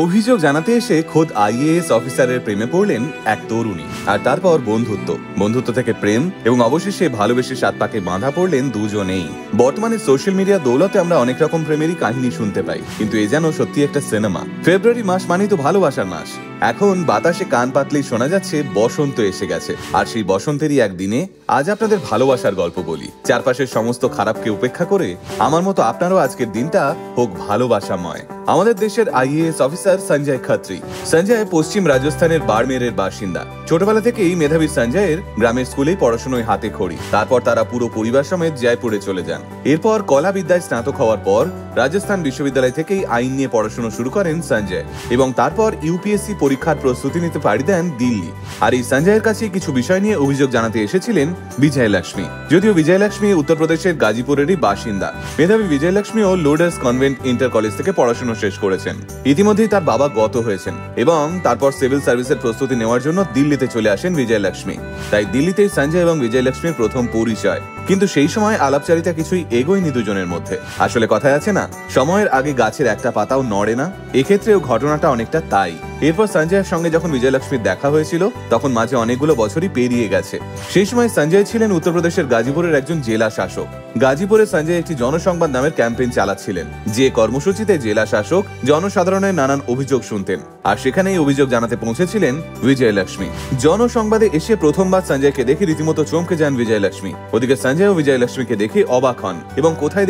অভিযোগ জানাতে এসে খোদ আইএএস অফিসারের প্রেমে পড়লেন এক তরুণী, আর তারপর বন্ধুত্ব থেকে প্রেম এবং অবশেষে ভালোবেসে সাত পাকে বাঁধা পড়লেন দুজনেই। বর্তমানে সোশ্যাল মিডিয়া দৌলতে আমরা অনেক রকম প্রেমেরই কাহিনী শুনতে পাই, কিন্তু এ যেন সত্যি একটা সিনেমা। ফেব্রুয়ারি মাস মানেই তো ভালোবাসার মাস। এখন বাতাসে কান পাতলেই শোনা যাচ্ছে বসন্ত এসে গেছে, আর সেই বসন্তেরই একদিনে আজ আপনাদের ভালোবাসার গল্প বলি। চারপাশের সমস্ত খারাপকে উপেক্ষা করে আমার মতো আপনারও আজকের দিনটা হোক ভালোবাসাময়। আমাদের দেশের আইএএস অফিসার সঞ্জয় খত্রি। সঞ্জয় পশ্চিম রাজস্থানের বাড়মেরের বাসিন্দা। ছোটবেলা থেকেই মেধাবী সঞ্জয়ের গ্রামের স্কুলেই পড়াশোনায় হাতে খড়ি। তারপর তারা পুরো পরিবার সমেত জয়পুরে চলে যান। এরপর কলা বিদ্যায় স্নাতক হওয়ার পর রাজস্থান বিশ্ববিদ্যালয় থেকেই আইন নিয়ে পড়াশোনা শুরু করেন সঞ্জয়, এবং তারপর ইউপিএসসি পরীক্ষার প্রস্তুতি নিতে পাড়ি দেন দিল্লি। আর এই সঞ্জয়ের কাছে কিছু বিষয় নিয়ে অভিযোগ জানাতে এসেছিলেন বিজয়লক্ষ্মী। যদিও বিজয়লক্ষ্মী উত্তরপ্রদেশের গাজীপুরেরই বাসিন্দা। মেধাবী বিজয়লক্ষ্মীও লোডার্স কনভেন্ট ইন্টার কলেজ থেকে পড়াশোনা শেষ করেছেন। ইতিমধ্যেই তার বাবা গত হয়েছেন, এবং তারপর সিভিল সার্ভিসের প্রস্তুতি নেওয়ার জন্য দিল্লিতে চলে আসেন বিজয়লক্ষ্মী। তাই দিল্লিতেই সঞ্জয় এবং বিজয়লক্ষ্মীর প্রথম পরিচয়। কিন্তু সেই সময় আলাপচারিতা কিছুই এগোয়নি দুজনের মধ্যে। আসলে কথায় আছে না, সময়ের আগে গাছের একটা পাতাও নড়ে না, এক্ষেত্রেও ঘটনাটা অনেকটা তাই। এরপর সঞ্জয়ের সঙ্গে যখন বিজয়লক্ষ্মীর দেখা হয়েছিল, তখন মাঝে অনেকগুলো বছরই পেরিয়ে গেছে। সেই সময় সঞ্জয় ছিলেন উত্তরপ্রদেশের গাজীপুরের একজন জেলা শাসক। গাজীপুরে সঞ্জয় একটি জনসংবাদ নামের ক্যাম্পেইন চালাচ্ছিলেন, যে কর্মসূচিতে জেলা শাসক জনসাধারণের নানান অভিযোগ শুনতেন, আর সেখানেই অভিযোগ জানাতে পৌঁছেছিলেন বিজয়লক্ষ্মী। জনসংবাদে এসে প্রথমবার সঞ্জয়কে দেখে রীতিমতো চমকে যান বিজয়লক্ষ্মী। ওদিকে সঞ্জয় ও বিজয়লক্ষ্মীকে দেখে অবাক হন, এবং কোথায়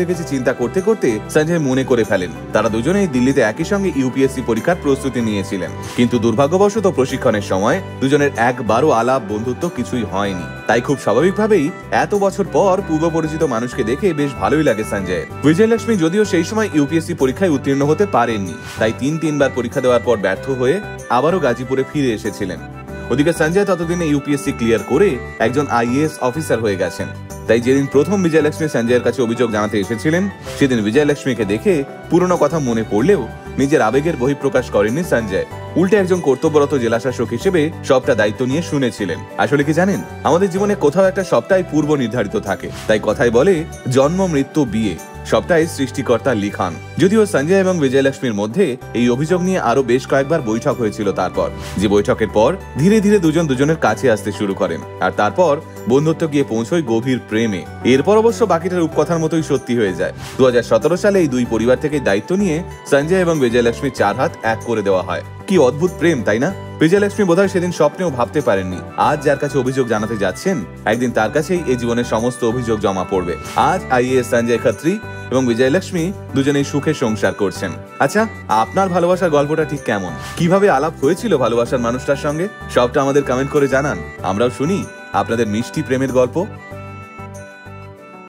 দেখেছি চিন্তা করতে করতে সঞ্জয় মনে করে ফেলেন তারা দুজনেই দিল্লিতে একই সঙ্গে ইউপিএসসি পরীক্ষার প্রস্তুতি নিয়েছিলেন। কিন্তু দুর্ভাগ্যবশত প্রশিক্ষণের সময় দুজনের একবারও আলাপ বন্ধুত্ব কিছুই হয়নি। তাই খুব স্বাভাবিকভাবেই এত বছর পর পূর্ব পরিচিত মানুষকে দেখে বেশ ভালোই লাগে সঞ্জয়ের। বিজয়লক্ষ্মী যদিও সেই সময় ইউপিএসসি পরীক্ষায় উত্তীর্ণ হতে পারেননি, তাই তিনবার পরীক্ষা দেওয়ার পর ব্যর্থ হয়ে আবারও গাজীপুরে ফিরে এসেছিলেন। ওদিকে সঞ্জয় ততদিনে ইউপিএসসি ক্লিয়ার করে একজন আইএএস অফিসার হয়ে গেছেন। তাই যেদিন প্রথম বিজয়লক্ষ্মী সঞ্জয়ের কাছে অভিযোগ জানাতে এসেছিলেন, সেদিন বিজয়লক্ষ্মীকে দেখে পুরনো কথা মনে পড়লেও নিজের আবেগের বহিঃপ্রকাশ করেননি সঞ্জয়। উল্টে একজন কর্তব্যরত জেলাশাসক হিসেবে সবটা দায়িত্ব নিয়ে শুনেছিলেন। আসলে কি জানেন, আমাদের জীবনে কোথাও একটা সবটাই পূর্ব নির্ধারিত থাকে। তাই কথায় বলে, জন্ম মৃত্যু বিয়ে সবটাই সৃষ্টিকর্তার লিখন। যদিও সঞ্জয় এবং বিজয়লক্ষ্মীর মধ্যে এই অভিযোগ নিয়ে আরো বেশ কয়েকবার বৈঠক হয়েছিল। তারপর যে বৈঠকের পর ধীরে ধীরে দুজন দুজনের কাছে আসতে শুরু করেন, আর তারপর বন্ধুত্ব গিয়ে পৌঁছয় গভীর প্রেমে। এরপর অবশ্য বাকিটা রূপকথার মতোই সত্যি হয়ে যায়। 2017 সালে এই দুই পরিবার থেকে দায়িত্ব নিয়ে সঞ্জয় এবং বিজয়লক্ষ্মীর 4 হাত এক করে দেওয়া হয়। কি অদ্ভুত প্রেম, তাই না? বিজয়লক্ষ্মী বোধহয় সেদিন স্বপ্নেও ভাবতে পারেননি আজ যার কাছে অভিযোগ জানাতে যাচ্ছেন, একদিন তার কাছেই এই জীবনের সমস্ত অভিযোগ জমা পড়বে। আজ আইএএস সঞ্জয় খত্রি এবং বিজয়লক্ষ্মী দুজনেই সুখে সংসার করছেন। আচ্ছা, আপনার ভালোবাসার গল্পটা ঠিক কেমন? কিভাবে আলাপ হয়েছিল ভালোবাসার মানুষটার সঙ্গে? সবটা আমাদের কমেন্ট করে জানান, আমরাও শুনি আপনাদের মিষ্টি প্রেমের গল্প।